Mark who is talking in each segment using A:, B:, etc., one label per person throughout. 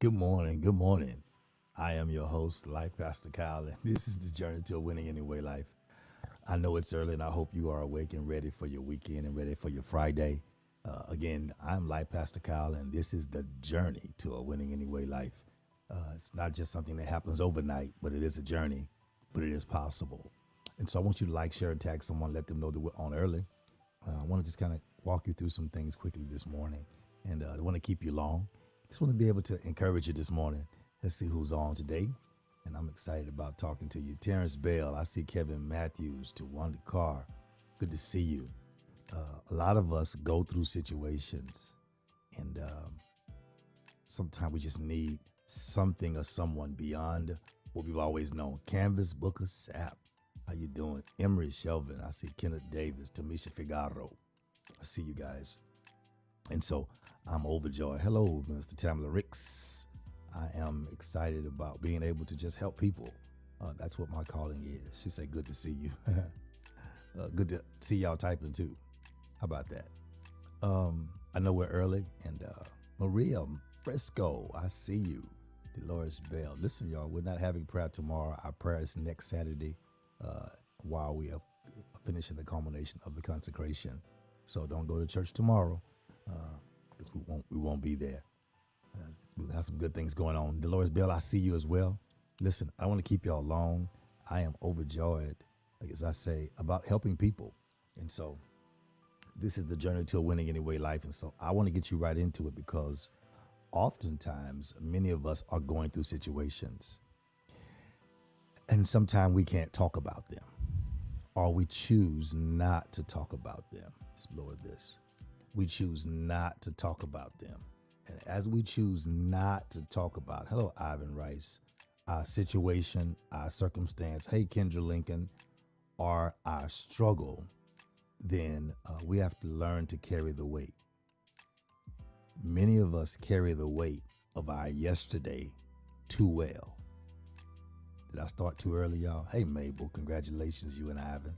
A: Good morning. Good morning. I am your host, Life Pastor Kyle, and this is the Journey to a Winning Anyway Life. I know it's early, and I hope you are awake and ready for your weekend and ready for your Friday. Again, I'm Life Pastor Kyle, and this is the Journey to a Winning Anyway Life. It's not just something that happens overnight, but it is a journey, but it is possible. And so I want you to like, share, and tag someone, let them know that we're on early. I want to just kind of walk you through some things quickly this morning, and I don't want to keep you long. Just want to be able to encourage you this morning. Let's see who's on today. And I'm excited about talking to you. Terrence Bell, I see Kevin Matthews, to Wanda Carr. Good to see you. A lot of us go through situations, and sometimes we just need something or someone beyond what we've always known. Canvas, Booker, Sap. How you doing? Emery Shelvin. I see Kenneth Davis, Tamisha Figaro. I see you guys. And so I'm overjoyed. Hello, Mr. Tamala Ricks. I am excited about being able to just help people. That's what my calling is. She said, good to see you. Good to see y'all typing too. How about that? I know we're early. And Maria Fresco, I see you. Dolores Bell. Listen, y'all, we're not having prayer tomorrow. Our prayer is next Saturday while we are finishing the culmination of the consecration. So don't go to church tomorrow. Because we won't be there. We'll have some good things going on. Dolores Bell, I see you as well. Listen, I want to keep y'all long. I am overjoyed, as I say, about helping people. And so this is the Journey to a Winning Anyway Life. And so I want to get you right into it because oftentimes many of us are going through situations and sometimes we can't talk about them or we choose not to talk about them. Let's lower this. We choose not to talk about them. And as we choose not to talk about, hello, Ivan Rice, our situation, our circumstance, hey, Kendra Lincoln, or our struggle, then we have to learn to carry the weight. Many of us carry the weight of our yesterday too well. Did I start too early, y'all? Hey, Mabel, congratulations, you and Ivan.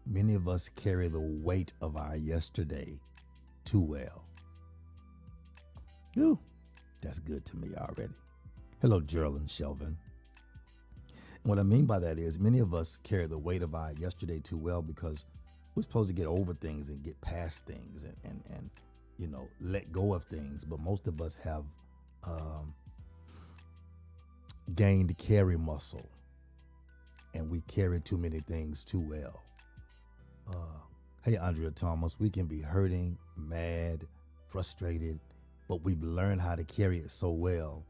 A: Many of us carry the weight of our yesterday too well. Whew, that's good to me already. Hello, Geraldine Shelvin. What I mean by that is many of us carry the weight of our yesterday too well because we're supposed to get over things and get past things and let go of things. But most of us have gained carry muscle and we carry too many things too well. Hey, Andrea Thomas, we can be hurting, mad, frustrated, but we've learned how to carry it so well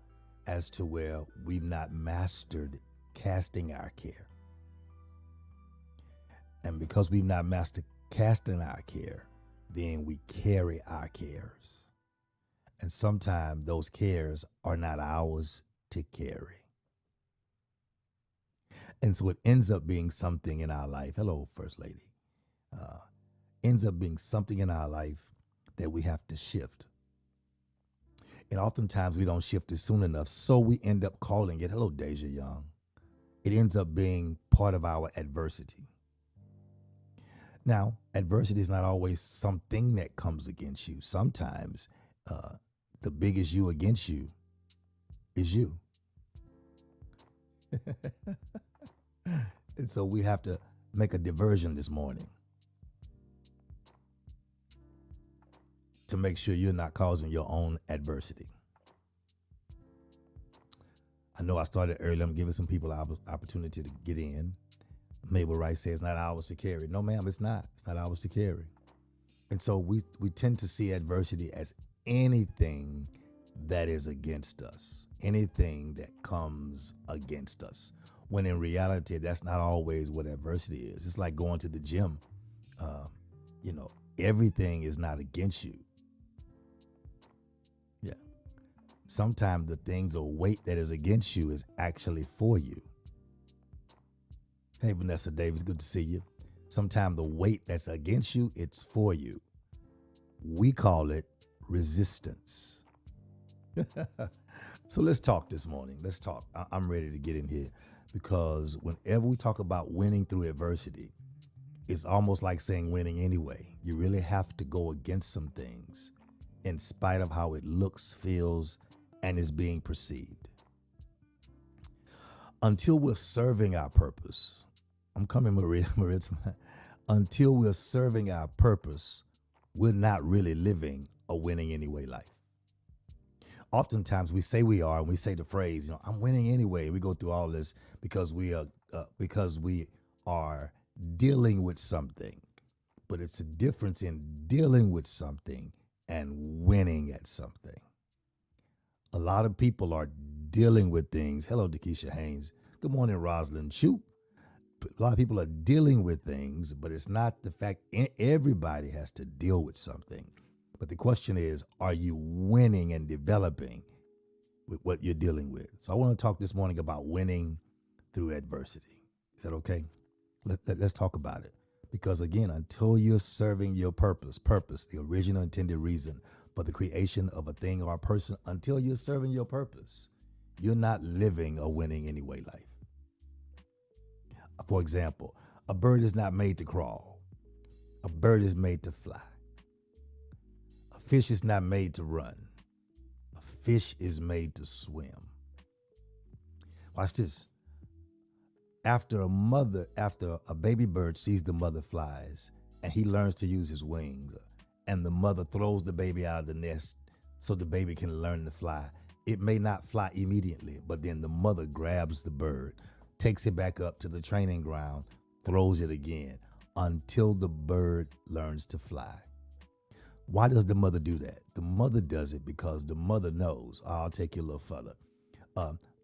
A: as to where we've not mastered casting our care. And because we've not mastered casting our care, then we carry our cares. And sometimes those cares are not ours to carry. And so it ends up being something in our life. Hello, First Lady. Ends up being something in our life that we have to shift. And oftentimes we don't shift it soon enough. So we end up calling it, hello, Deja Young. It ends up being part of our adversity. Now, adversity is not always something that comes against you. Sometimes the biggest you against you is you. And so we have to make a diversion this morning to make sure you're not causing your own adversity. I know I started early. I'm giving some people an opportunity to get in. Mabel Rice says it's not ours to carry. No, ma'am, it's not. It's not ours to carry. And so we tend to see adversity as anything that is against us, anything that comes against us, when in reality, that's not always what adversity is. It's like going to the gym. Everything is not against you. Yeah. Sometimes the things or weight that is against you is actually for you. Hey, Vanessa Davis, good to see you. Sometimes the weight that's against you, it's for you. We call it resistance. So let's talk this morning. Let's talk. I'm ready to get in here because whenever we talk about winning through adversity, it's almost like saying winning anyway. You really have to go against some things in spite of how it looks, feels, and is being perceived. Until we're serving our purpose, I'm coming, Maria. Until we're serving our purpose, we're not really living a winning anyway life. Oftentimes we say we are, and we say the phrase, I'm winning anyway. We go through all this because we are dealing with something. But it's a difference in dealing with something and winning at something. A lot of people are dealing with things. Hello, Dakisha Haynes. Good morning, Rosalind. Shoot. A lot of people are dealing with things, but it's not the fact everybody has to deal with something. But the question is, are you winning and developing with what you're dealing with? So I want to talk this morning about winning through adversity. Is that okay? Let's talk about it. Because again, until you're serving your purpose, the original intended reason for the creation of a thing or a person, until you're serving your purpose, you're not living a winning anyway life. For example, a bird is not made to crawl. A bird is made to fly. A fish is not made to run. A fish is made to swim. Watch this. After a baby bird sees the mother flies and he learns to use his wings, and the mother throws the baby out of the nest so the baby can learn to fly, it may not fly immediately, but then the mother grabs the bird, takes it back up to the training ground, throws it again until the bird learns to fly. Why does the mother do that? The mother does it because the mother knows. I'll take you a little further.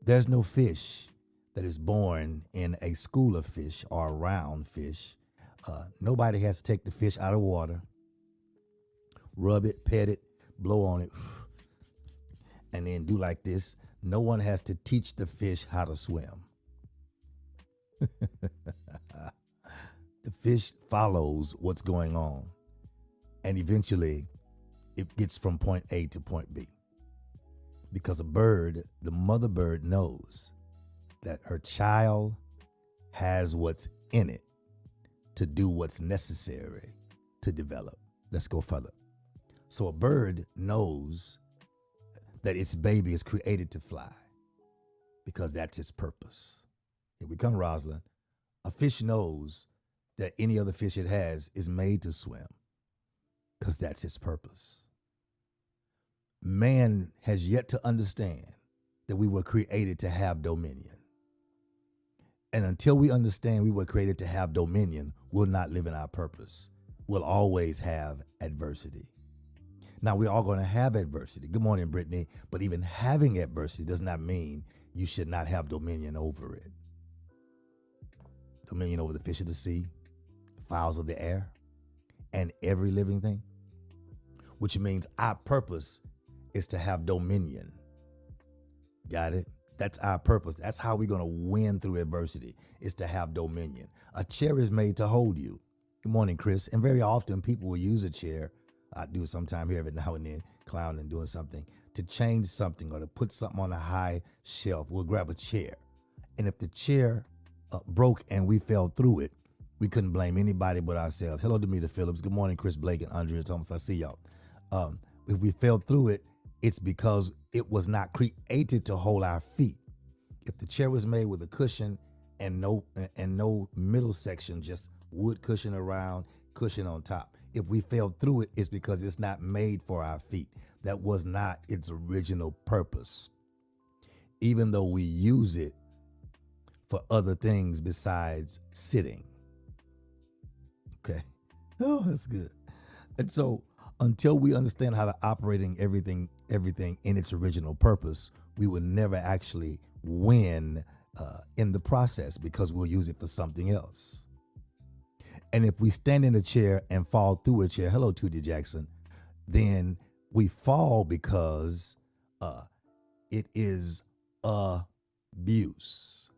A: There's no fish that is born in a school of fish or around fish. Nobody has to take the fish out of water, rub it, pet it, blow on it, and then do like this. No one has to teach the fish how to swim. The fish follows what's going on, and eventually it gets from point A to point B. Because a bird, the mother bird, knows that her child has what's in it to do what's necessary to develop. Let's go further. So a bird knows that its baby is created to fly because that's its purpose. Here we come, Rosalind. A fish knows that any other fish it has is made to swim because that's its purpose. Man has yet to understand that we were created to have dominion. And until we understand we were created to have dominion, we'll not live in our purpose. We'll always have adversity. Now, we're all going to have adversity. Good morning, Brittany. But even having adversity does not mean you should not have dominion over it. Dominion over the fish of the sea, fowls of the air, and every living thing. Which means our purpose is to have dominion. Got it? That's our purpose. That's how we're going to win through adversity, is to have dominion. A chair is made to hold you. Good morning, Chris. And very often people will use a chair. I do it sometime here every now and then, clowning and doing something, to change something or to put something on a high shelf. We'll grab a chair. And if the chair broke and we fell through it, we couldn't blame anybody but ourselves. Hello, Demeter Phillips. Good morning, Chris Blake and Andrea Thomas. I see y'all. If we fell through it, it's because it was not created to hold our feet. If the chair was made with a cushion and no middle section, just wood cushion around, cushion on top, if we fell through it, it's because it's not made for our feet. That was not its original purpose. Even though we use it for other things besides sitting. Okay. Oh, that's good. And so until we understand how to operating everything in its original purpose, we will never actually win in the process because we'll use it for something else. And if we stand in a chair and fall through a chair, hello, Tootie Jackson, then we fall because it is abuse.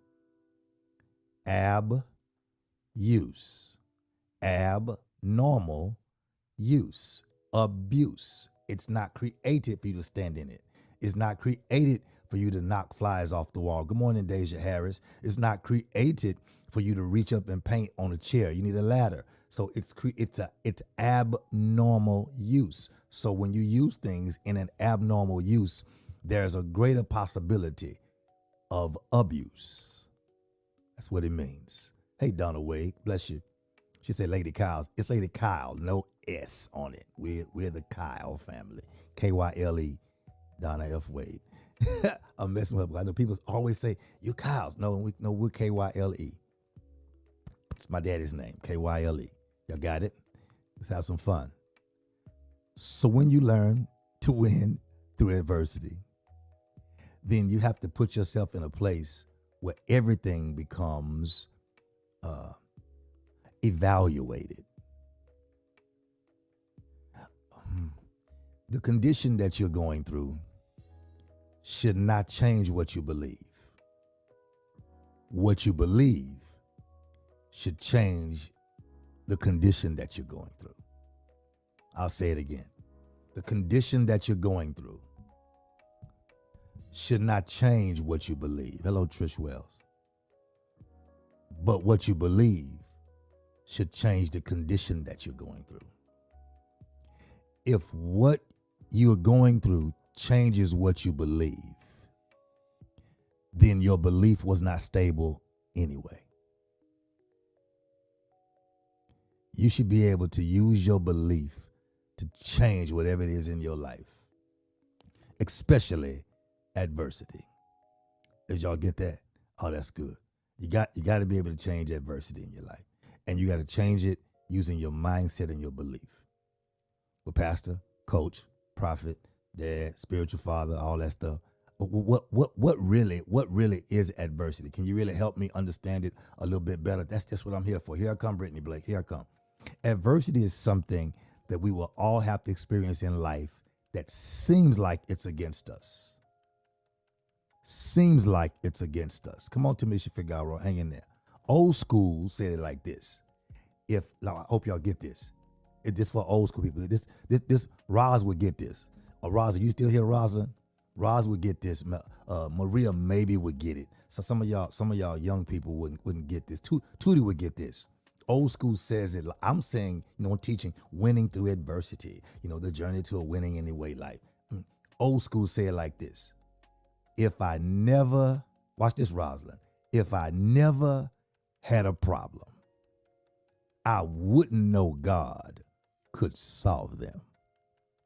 A: Abuse. Abnormal use. Abuse. It's not created for you to stand in it. It's not created for you to knock flies off the wall. Good morning, Deja Harris. It's not created for you to reach up and paint on a chair. You need a ladder. So it's abnormal use. So when you use things in an abnormal use, there's a greater possibility of abuse. That's what it means. Hey, Donna Wade, bless you. She said Lady Kyle. It's Lady Kyle, no S on it. We're the Kyle family. Kyle, Donna F. Wade. I'm messing with her. I know people always say, you Kyles. No, we're Kyle. It's my daddy's name, Kyle. Y'all got it? Let's have some fun. So when you learn to win through adversity, then you have to put yourself in a place where everything becomes evaluated. The condition that you're going through should not change what you believe. What you believe should change the condition that you're going through. I'll say it again. The condition that you're going through should not change what you believe. Hello, Trish Wells. But what you believe should change the condition that you're going through. If what you're going through changes what you believe, then your belief was not stable anyway. You should be able to use your belief to change whatever it is in your life, especially adversity. Did y'all get that? Oh, that's good. You got to be able to change adversity in your life, and you got to change it using your mindset and your belief. Well, pastor, coach, prophet, dad, spiritual father, all that stuff. What really is adversity? Can you really help me understand it a little bit better? That's just what I'm here for. Here I come, Brittany Blake. Here I come. Adversity is something that we will all have to experience in life that seems like it's against us. Seems like it's against us. Come on, Tamisha Figaro, hang in there. Old school said it like this. I hope y'all get this. It's just for old school people. This Roz would get this. Roz, are you still here, Rosalind? Roz would get this. Maria maybe would get it. So some of y'all young people wouldn't get this. Tootie would get this. Old school says it. I'm saying, I'm teaching winning through adversity. The journey to a winning anyway life. Old school say it like this. If I never, watch this, Rosalind. If I never had a problem, I wouldn't know God could solve them.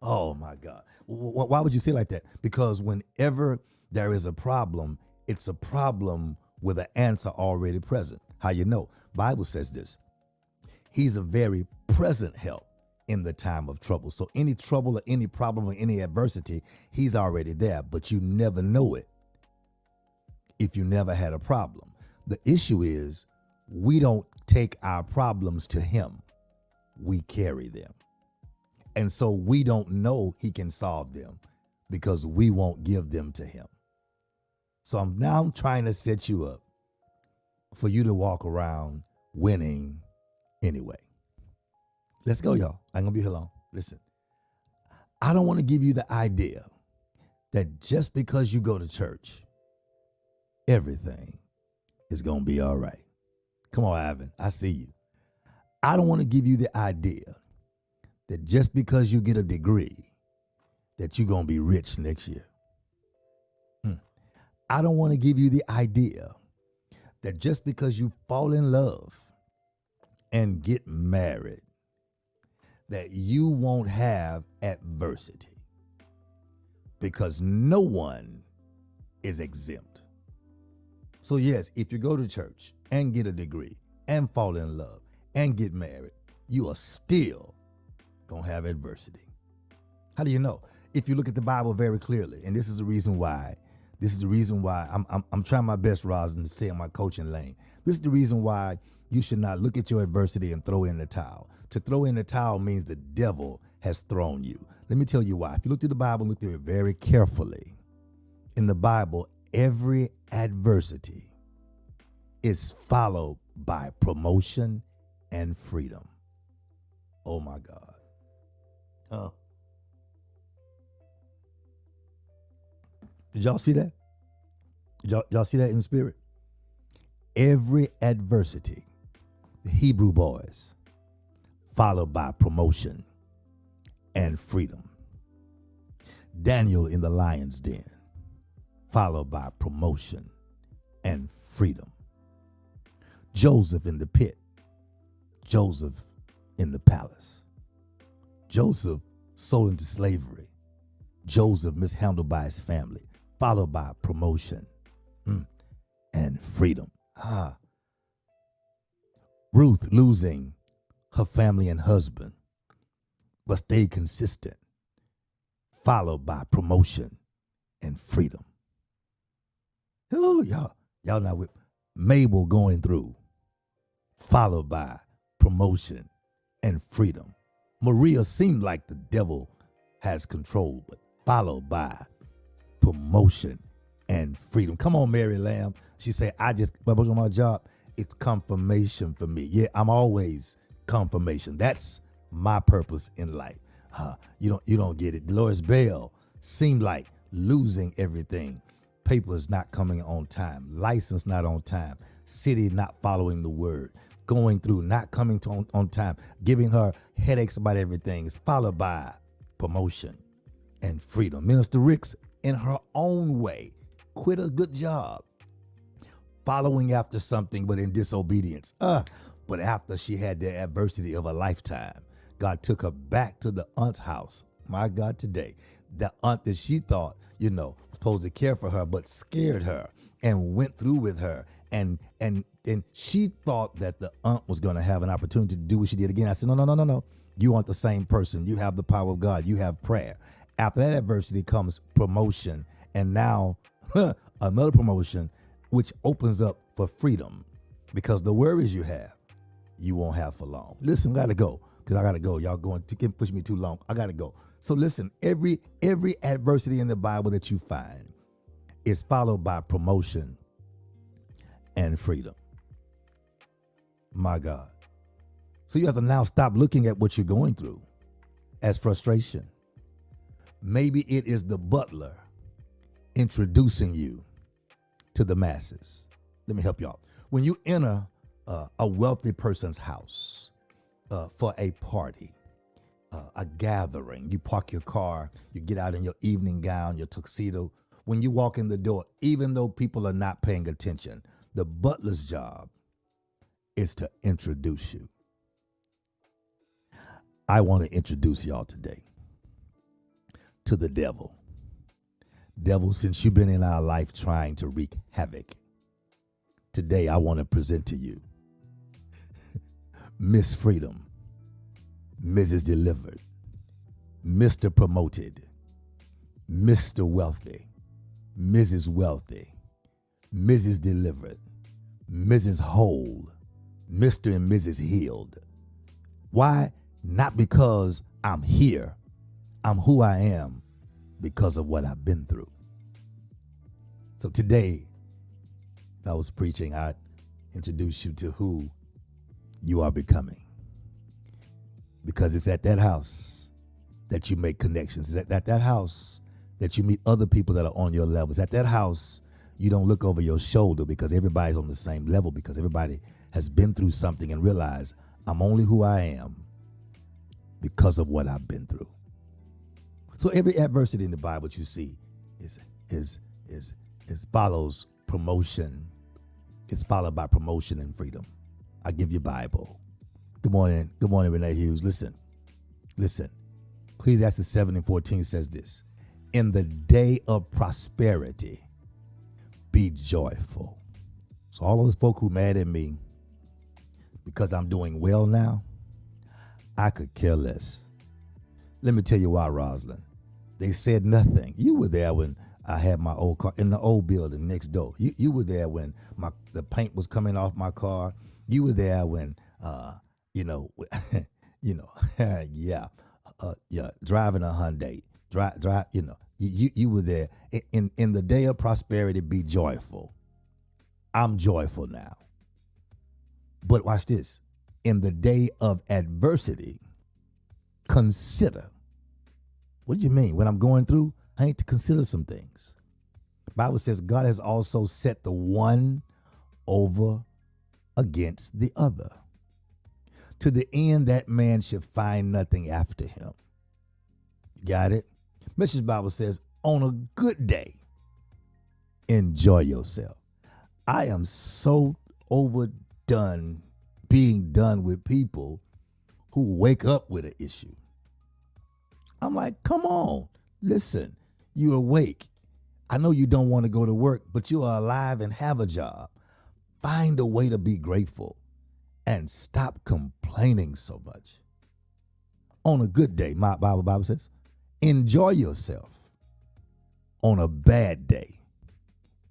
A: Oh my God. Why would you say it like that? Because whenever there is a problem, it's a problem with an answer already present. How you know? Bible says this. He's a very present help in the time of trouble. So any trouble or any problem or any adversity, he's already there, but you never know it if you never had a problem. The issue is we don't take our problems to him. We carry them. And so we don't know he can solve them because we won't give them to him. So I'm trying to set you up for you to walk around winning anyway. Let's go, y'all. I ain't gonna be here long. Listen, I don't want to give you the idea that just because you go to church, everything is gonna be all right. Come on, Ivan, I see you. I don't want to give you the idea that just because you get a degree, that you're gonna be rich next year. I don't want to give you the idea that just because you fall in love and get married, that you won't have adversity, because no one is exempt. So yes, if you go to church and get a degree and fall in love and get married, you are still gonna have adversity. How do you know? If you look at the Bible very clearly, and this is the reason why I'm trying my best, Rosin, to stay in my coaching lane. This is the reason why you should not look at your adversity and throw in the towel. To throw in the towel means the devil has thrown you. Let me tell you why. If you look through the Bible, look through it very carefully. In the Bible, every adversity is followed by promotion and freedom. Oh my God. Did y'all see that? Y'all see that in the spirit? Every adversity, the Hebrew boys, followed by promotion and freedom. Daniel in the lion's den. followed by promotion and freedom. Joseph in the pit, Joseph in the palace. Joseph sold into slavery. Joseph mishandled by his family, followed by promotion and freedom. Ruth losing her family and husband, but stayed consistent, followed by promotion and freedom. Oh, y'all not with Mabel going through, followed by promotion and freedom. Maria seemed like the devil has control, but followed by promotion and freedom. Come on, Mary Lamb. She said, I was on my job. It's confirmation for me. Yeah, I'm always confirmation. That's my purpose in life. You don't get it. Dolores Bell seemed like losing everything. Papers not coming on time. License not on time. City not following the word. Going through, not coming on time. Giving her headaches about everything. Is followed by promotion and freedom. Minister Ricks, in her own way, quit a good job, following after something, but in disobedience. But after she had the adversity of a lifetime, God took her back to the aunt's house. My God, today, the aunt that she thought, was supposed to care for her, but scared her and went through with her. And she thought that the aunt was going to have an opportunity to do what she did again. I said, no. You aren't the same person. You have the power of God. You have prayer. After that adversity comes promotion. And now another promotion, which opens up for freedom, because the worries you have, you won't have for long. Listen, I got to go, because I got to go. Y'all can't push me too long. I got to go. So listen, every adversity in the Bible that you find is followed by promotion and freedom. My God. So you have to now stop looking at what you're going through as frustration. Maybe it is the butler introducing you to the masses. Let me help y'all. When you enter a wealthy person's house for a party, a gathering, you park your car, you get out in your evening gown, your tuxedo. When you walk in the door, even though people are not paying attention, the butler's job is to introduce you. I want to introduce y'all today to the devil. Devil, since you've been in our life trying to wreak havoc, today I want to present to you Miss Freedom, Mrs. Delivered, Mr. Promoted, Mr. Wealthy, Mrs. Wealthy, Mrs. Delivered, Mrs. Whole, Mr. and Mrs. Healed. Why? Not because I'm here. I'm who I am because of what I've been through. So today, if I was preaching, I'd introduce you to who you are becoming. Because it's at that house that you make connections. It's at that house that you meet other people that are on your level. It's at that house you don't look over your shoulder because everybody's on the same level, because everybody has been through something and realize I'm only who I am because of what I've been through. So every adversity in the Bible that you see is follows promotion. It's followed by promotion and freedom. I give you Bible. Good morning, Renee Hughes. Listen. Ecclesiastes 7:14 says this: in the day of prosperity, be joyful. So all those folk who mad at me because I'm doing well now, I could care less. Let me tell you why, Rosalind. They said nothing. You were there when I had my old car in the old building next door. You were there when the paint was coming off my car. You were there when driving a Hyundai. Drive. You were there. In the day of prosperity, be joyful. I'm joyful now. But watch this. In the day of adversity, consider. What do you mean? When I'm going through, I need to consider some things. The Bible says God has also set the one over against the other, to the end that man should find nothing after him. Got it? Message Bible says, on a good day, Enjoy yourself. I am so overdone being done with people who wake up with an issue. I'm like, come on, listen, you're awake. I know you don't want to go to work, but you are alive and have a job. Find a way to be grateful and stop complaining so much. On a good day, my Bible says, enjoy yourself. On a bad day,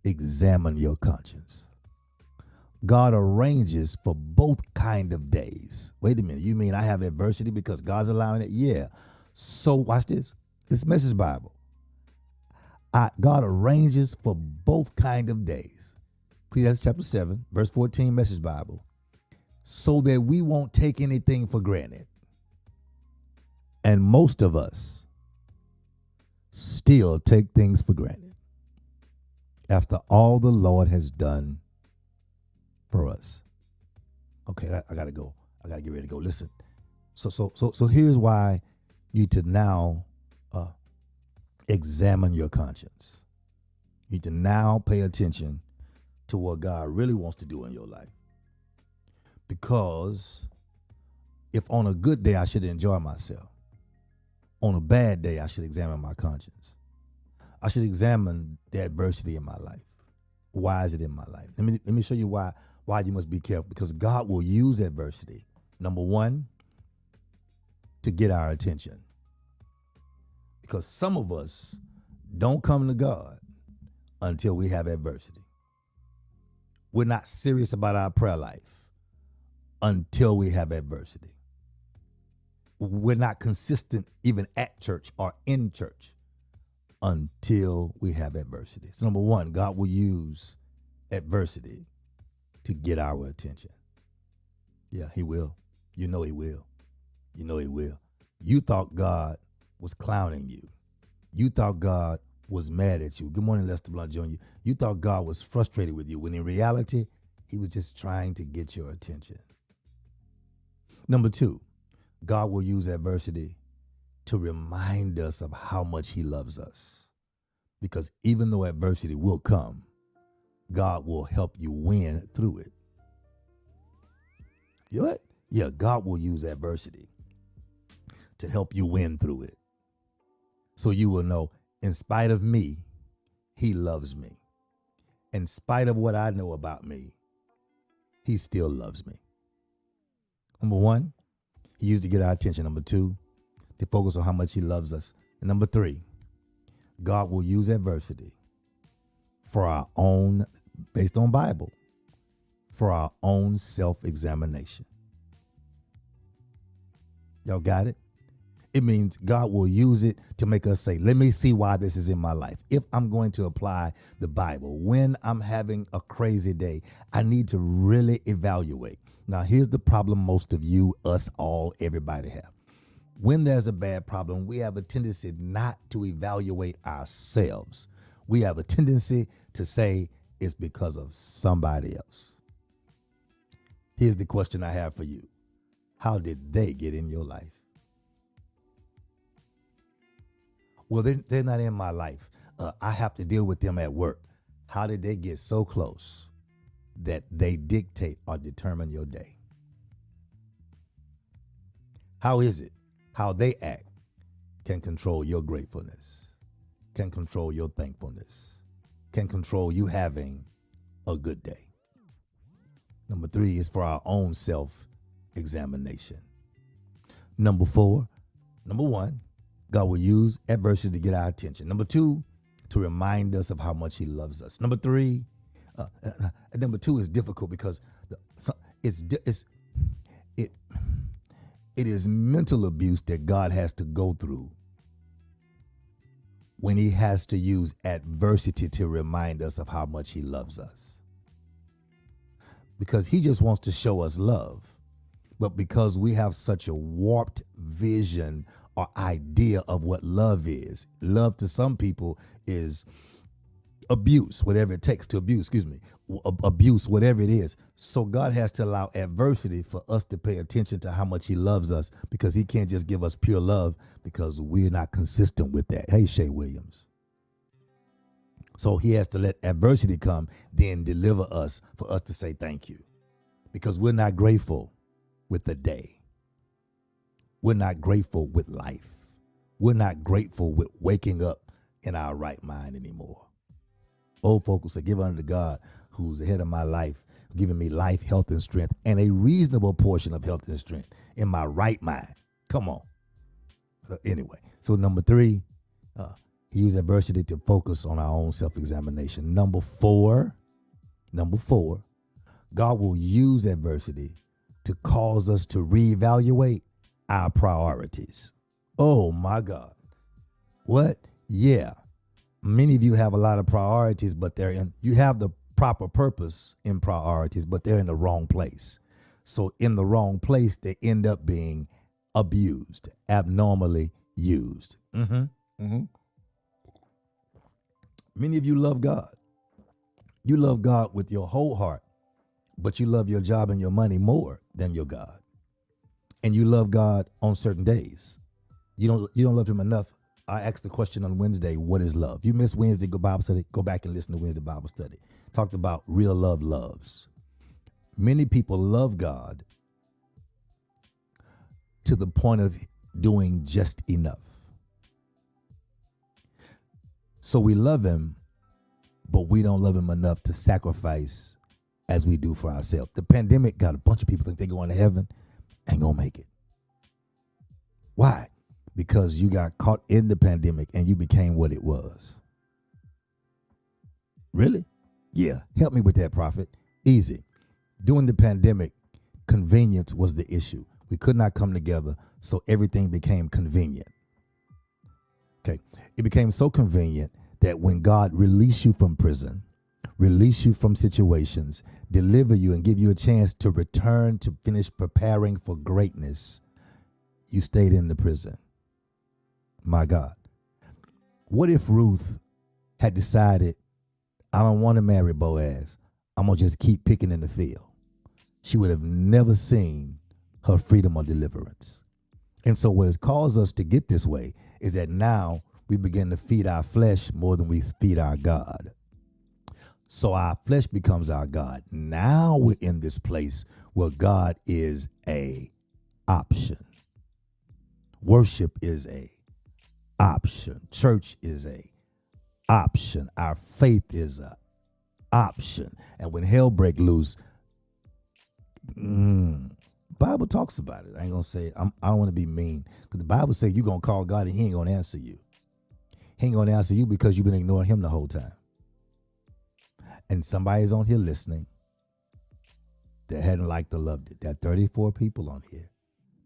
A: examine your conscience. God arranges for both kind of days. Wait a minute, you mean I have adversity because God's allowing it? Yeah. So watch this. This Message Bible. God arranges for both kind of days. Ecclesiastes chapter 7, verse 14, Message Bible. So that we won't take anything for granted. And most of us still take things for granted after all the Lord has done for us. Okay, I gotta go. I gotta get ready to go. Listen. So here's why you need to now examine your conscience. You need to now pay attention to what God really wants to do in your life. Because if on a good day I should enjoy myself, on a bad day I should examine my conscience. I should examine the adversity in my life. Why is it in my life? Let me show you why you must be careful. Because God will use adversity, number one, to get our attention. Because some of us don't come to God until we have adversity. We're not serious about our prayer life until we have adversity. We're not consistent even at church or in church until we have adversity. So number one, God will use adversity to get our attention. Yeah, he will. You know he will. You know he will. You thought God was clowning you. You thought God was mad at you. Good morning, Lester Blunt Jr. You thought God was frustrated with you, when in reality, he was just trying to get your attention. Number two, God will use adversity to remind us of how much he loves us. Because even though adversity will come, God will help you win through it. You know what? Yeah, God will use adversity to help you win through it. So you will know, in spite of me, he loves me. In spite of what I know about me, he still loves me. Number one, he used to get our attention. Number two, to focus on how much he loves us. And number three, God will use adversity for our own, based on Bible, for our own self-examination. Y'all got it? It means God will use it to make us say, let me see why this is in my life. If I'm going to apply the Bible, when I'm having a crazy day, I need to really evaluate. Now, here's the problem most of you, us all, everybody have. When there's a bad problem, we have a tendency not to evaluate ourselves. We have a tendency to say it's because of somebody else. Here's the question I have for you. How did they get in your life? Well, they're not in my life. I have to deal with them at work. How did they get so close that they dictate or determine your day? How is it? How they act can control your gratefulness, can control your thankfulness, can control you having a good day. Number three is for our own self-examination. Number one, God will use adversity to get our attention. Number two, to remind us of how much he loves us. Number three, number two is difficult because it is mental abuse that God has to go through when he has to use adversity to remind us of how much he loves us. Because he just wants to show us love. But because we have such a warped vision or idea of what love is, love to some people is abuse, whatever it takes to abuse, abuse, whatever it is. So God has to allow adversity for us to pay attention to how much he loves us, because he can't just give us pure love because we're not consistent with that. Hey, Shay Williams. So he has to let adversity come, then deliver us for us to say thank you. Because we're not grateful with the day. We're not grateful with life. We're not grateful with waking up in our right mind anymore. Old folks will say, give unto God who's the head of my life, giving me life, health, and strength, and a reasonable portion of health and strength in my right mind. Come on. Anyway, so number 3, he used adversity to focus on our own self-examination. Number four, God will use adversity to cause us to reevaluate our priorities. Oh my God. What? Yeah. Many of you have a lot of priorities, but you have the proper purpose in priorities, but they're in the wrong place. So in the wrong place, they end up being abused, abnormally used. Many of you love God. You love God with your whole heart, but you love your job and your money more than your God. And you love God on certain days. You don't love him enough. I asked the question on Wednesday, what is love? You missed Wednesday Bible study, go back and listen to Wednesday Bible study. Talked about real love loves. Many people love God to the point of doing just enough. So we love him, but we don't love him enough to sacrifice as we do for ourselves. The pandemic got a bunch of people think they're going to heaven, ain't gonna make it. Why? Because you got caught in the pandemic and you became what it was. Really? Yeah. Help me with that, Prophet. Easy. During the pandemic, convenience was the issue. We could not come together, so everything became convenient. Okay. It became so convenient that when God released you from prison, release you from situations, deliver you and give you a chance to return to finish preparing for greatness, you stayed in the prison. My God. What if Ruth had decided, I don't want to marry Boaz. I'm going to just keep picking in the field. She would have never seen her freedom or deliverance. And so what has caused us to get this way is that now we begin to feed our flesh more than we feed our God. So our flesh becomes our God. Now we're in this place where God is a option. Worship is a option. Church is a option. Our faith is a option. And when hell break loose, Bible talks about it. I ain't gonna say I don't want to be mean, because the Bible says you're gonna call God and he ain't gonna answer you. He ain't gonna answer you because you've been ignoring him the whole time. And somebody's on here listening that hadn't liked or loved it. There are 34 people on here.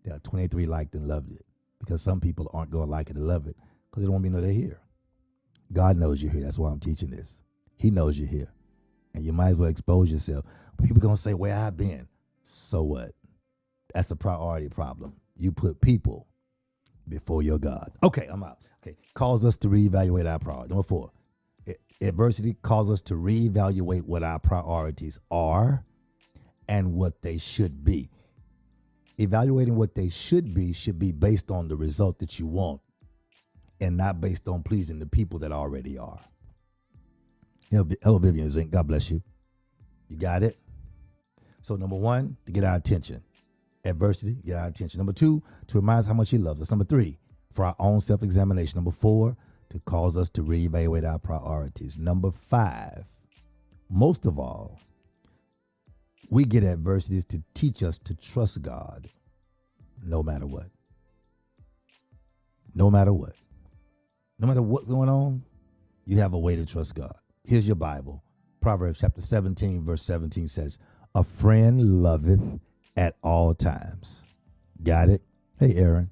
A: There are 23 liked and loved it, because some people aren't gonna like it and love it because they don't want me to know they're here. God knows you're here. That's why I'm teaching this. He knows you're here. And you might as well expose yourself. People gonna say, where I've been. So what? That's a priority problem. You put people before your God. Okay, I'm out. Okay, calls us to reevaluate our priorities. Number 4, adversity calls us to reevaluate what our priorities are and what they should be. Evaluating what they should be based on the result that you want and not based on pleasing the people that already are. Hello, Vivian Zink. God bless you. You got it? So number 1, to get our attention. Adversity, get our attention. Number 2, to remind us how much he loves us. Number 3, for our own self-examination. Number 4, to cause us to reevaluate our priorities. Number 5, most of all, we get adversities to teach us to trust God no matter what. No matter what. No matter what's going on, you have a way to trust God. Here's your Bible. Proverbs chapter 17, verse 17 says, a friend loveth at all times. Got it? Hey, Aaron.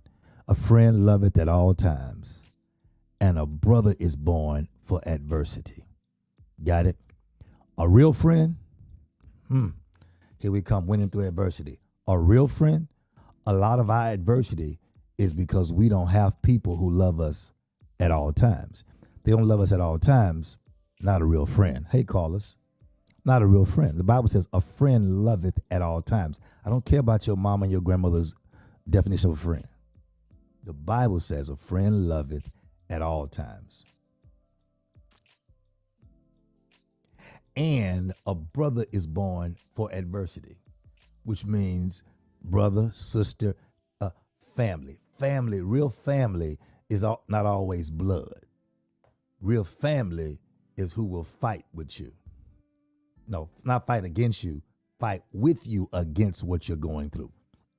A: A friend loveth at all times, and a brother is born for adversity. Got it? A real friend? Here we come, winning through adversity. A real friend? A lot of our adversity is because we don't have people who love us at all times. They don't love us at all times. Not a real friend. Hey, callers. Not a real friend. The Bible says a friend loveth at all times. I don't care about your mom and your grandmother's definition of a friend. The Bible says a friend loveth at all times. And a brother is born for adversity, which means brother, sister, family. Family, real family is not always blood. Real family is who will fight with you. No, not fight against you, fight with you against what you're going through.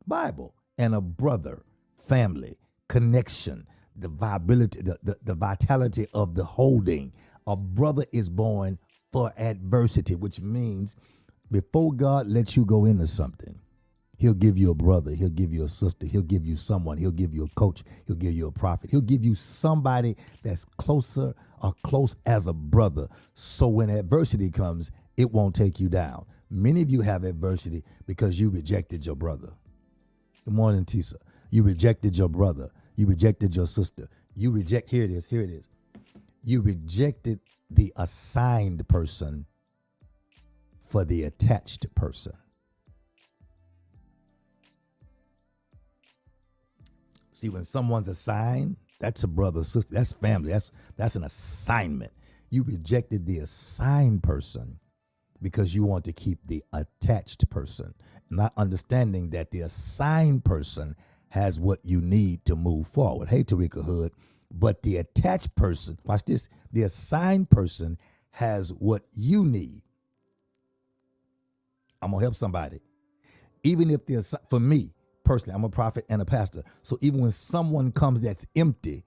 A: Bible and a brother, family, connection, the viability, the vitality of the holding. A brother is born for adversity, which means before God lets you go into something, he'll give you a brother, he'll give you a sister, he'll give you someone, he'll give you a coach, he'll give you a prophet, he'll give you somebody that's closer or close as a brother. So when adversity comes, it won't take you down. Many of you have adversity because you rejected your brother. Good morning, Tisa. You rejected your brother. You rejected your sister. You reject, here it is. You rejected the assigned person for the attached person. See, when someone's assigned, that's a brother, sister, that's family, that's an assignment. You rejected the assigned person because you want to keep the attached person, not understanding that the assigned person has what you need to move forward. Hey, Tarika Hood, but the attached person, watch this, the assigned person has what you need. I'm going to help somebody. Even if for me, personally, I'm a prophet and a pastor. So even when someone comes that's empty,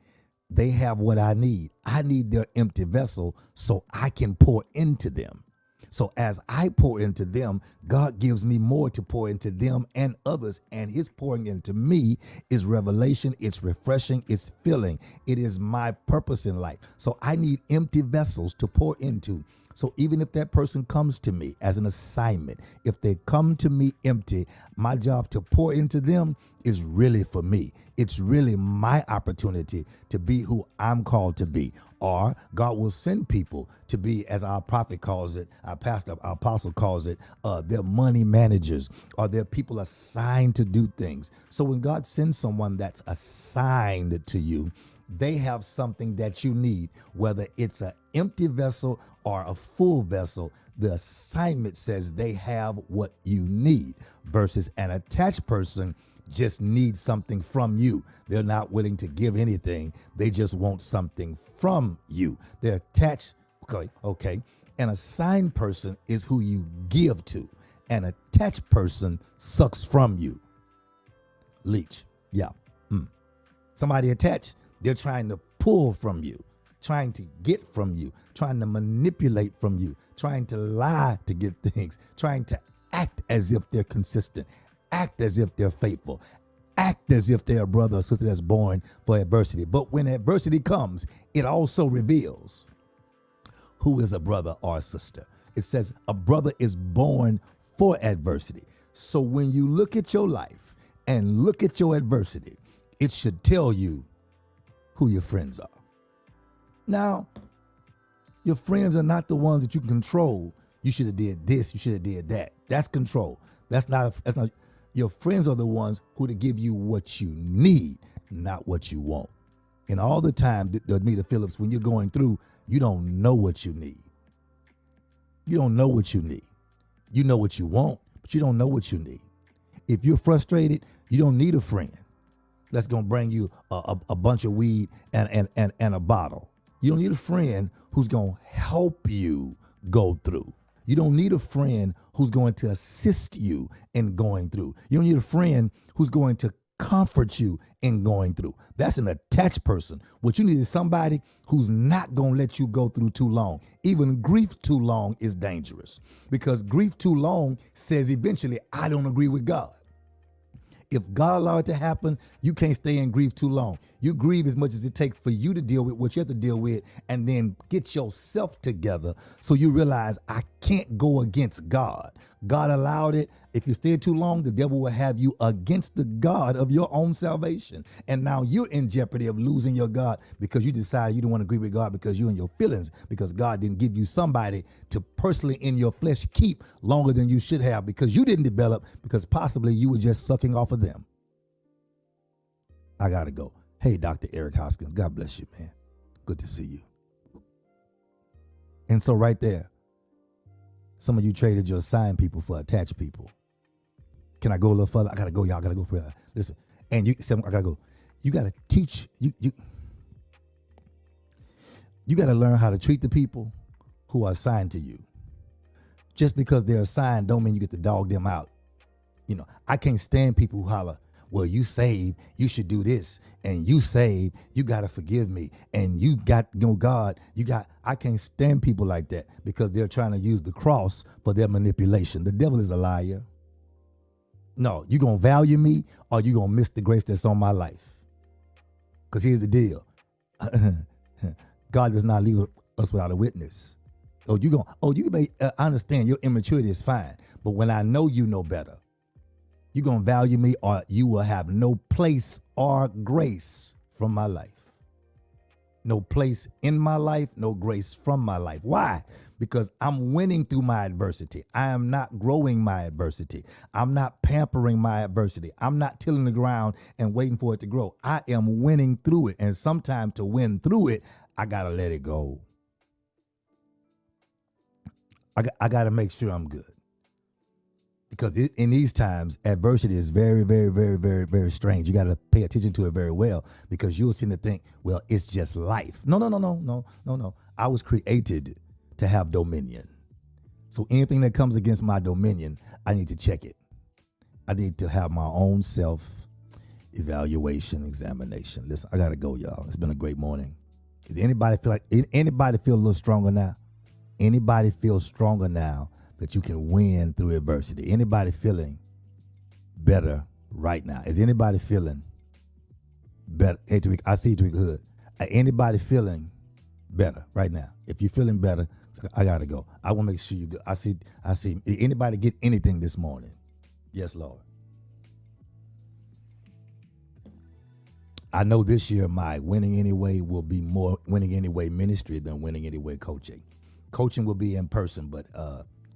A: they have what I need. I need their empty vessel so I can pour into them. So as I pour into them, God gives me more to pour into them and others. And his pouring into me is revelation. It's refreshing. It's filling. It is my purpose in life. So I need empty vessels to pour into. So even if that person comes to me as an assignment, if they come to me empty, my job to pour into them is really for me. It's really my opportunity to be who I'm called to be. Or God will send people to be, as our prophet calls it, our pastor, our apostle calls it, they're money managers, or they're people assigned to do things. So when God sends someone that's assigned to you, they have something that you need, whether it's an empty vessel or a full vessel. The assignment says they have what you need, versus an attached person just needs something from you. They're not willing to give anything. They just want something from you. They're attached. Okay. An assigned person is who you give to. An attached person sucks from you. Leech. Yeah. Somebody attached, they're trying to pull from you, trying to get from you, trying to manipulate from you, trying to lie to get things, trying to act as if they're consistent, act as if they're faithful, act as if they're a brother or sister that's born for adversity. But when adversity comes, it also reveals who is a brother or a sister. It says a brother is born for adversity. So when you look at your life and look at your adversity, it should tell you who your friends are. Now, your friends are not the ones that you can control. You should have did this, you should have did that. That's control. That's not, your friends are the ones who to give you what you need, not what you want. And all the time, Anita Phillips, when you're going through, you don't know what you need. You don't know what you need. You know what you want, but you don't know what you need. If you're frustrated, you don't need a friend that's going to bring you a bunch of weed and a bottle. You don't need a friend who's going to help you go through. You don't need a friend who's going to assist you in going through. You don't need a friend who's going to comfort you in going through. That's an attached person. What you need is somebody who's not going to let you go through too long. Even grief too long is dangerous, because grief too long says eventually, I don't agree with God. If God allowed it to happen, you can't stay in grief too long. You grieve as much as it takes for you to deal with what you have to deal with, and then get yourself together so you realize, I can't go against God. God allowed it. If you stay too long, the devil will have you against the God of your own salvation. And now you're in jeopardy of losing your God because you decided you don't want to agree with God because you're in your feelings, because God didn't give you somebody to personally in your flesh keep longer than you should have, because you didn't develop, because possibly you were just sucking off of them. I got to go. Hey, Dr. Eric Hoskins, God bless you, man. Good to see you. And so right there, Some of you traded your assigned people for attached people. Can I go a little further? I gotta go, y'all. I gotta go further. Listen, and I gotta go. You gotta teach. You gotta learn how to treat the people who are assigned to you. Just because they're assigned don't mean you get to dog them out. I can't stand people who holler, well, you saved, you should do this, and you saved, you got to forgive me, and you got, God, I can't stand people like that because they're trying to use the cross for their manipulation. The devil is a liar. No, you going to value me or you going to miss the grace that's on my life. Because here's the deal. God does not leave us without a witness. You may understand your immaturity is fine, but when I know you know better, you're going to value me or you will have no place or grace from my life. No place in my life, no grace from my life. Why? Because I'm winning through my adversity. I am not growing my adversity. I'm not pampering my adversity. I'm not tilling the ground and waiting for it to grow. I am winning through it. And sometimes to win through it, I got to let it go. I got to make sure I'm good. Because in these times, adversity is very, very, very, very, very strange. You got to pay attention to it very well because you'll seem to think, well, it's just life. No. I was created to have dominion. So anything that comes against my dominion, I need to check it. I need to have my own self-evaluation, examination. Listen, I got to go, y'all. It's been a great morning. Does anybody feel a little stronger now? Anybody feel stronger now that you can win through adversity? Anybody feeling better right now? Is anybody feeling better? Hey, Tariq, I see Tariq Hood. Anybody feeling better right now? If you're feeling better, I gotta go. I want to make sure you go. I see. Anybody get anything this morning? Yes, Lord. I know this year my Winning Anyway will be more Winning Anyway ministry than Winning Anyway coaching. Coaching will be in person, but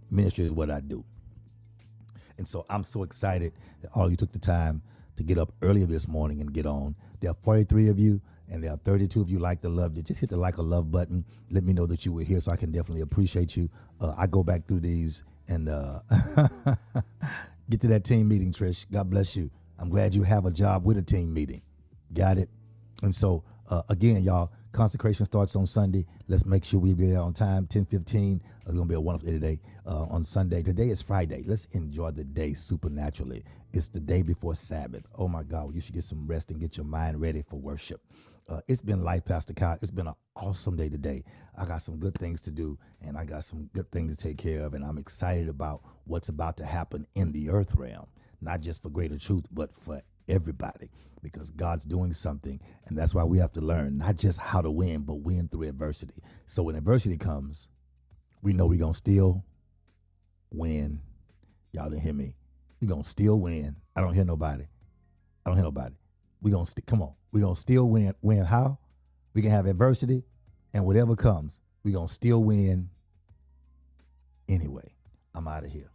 A: ministry is what I do. And so I'm so excited that all of you took the time to get up earlier this morning and get on. There are 43 of you, and there are 32 of you like to love. Just hit the like or love button. Let me know that you were here so I can definitely appreciate you. I go back through these and get to that team meeting, Trish. God bless you. I'm glad you have a job with a team meeting. Got it? And so, again, y'all, consecration starts on Sunday. Let's make sure we be there on time, 10:15. It's going to be a wonderful day today on Sunday. Today is Friday. Let's enjoy the day supernaturally. It's the day before Sabbath. Oh, my God. You should get some rest and get your mind ready for worship. It's been life, Pastor Kyle. It's been an awesome day today. I got some good things to do, and I got some good things to take care of, and I'm excited about what's about to happen in the earth realm, not just for Greater Truth, but for everybody, because God's doing something, and that's why we have to learn not just how to win, but win through adversity. So when adversity comes, we know we're going to still win. Y'all didn't hear me. We're going to still win. I don't hear nobody. We're going to come on. We're going to still win. Win how? We can have adversity, and whatever comes, we're going to still win anyway. I'm out of here.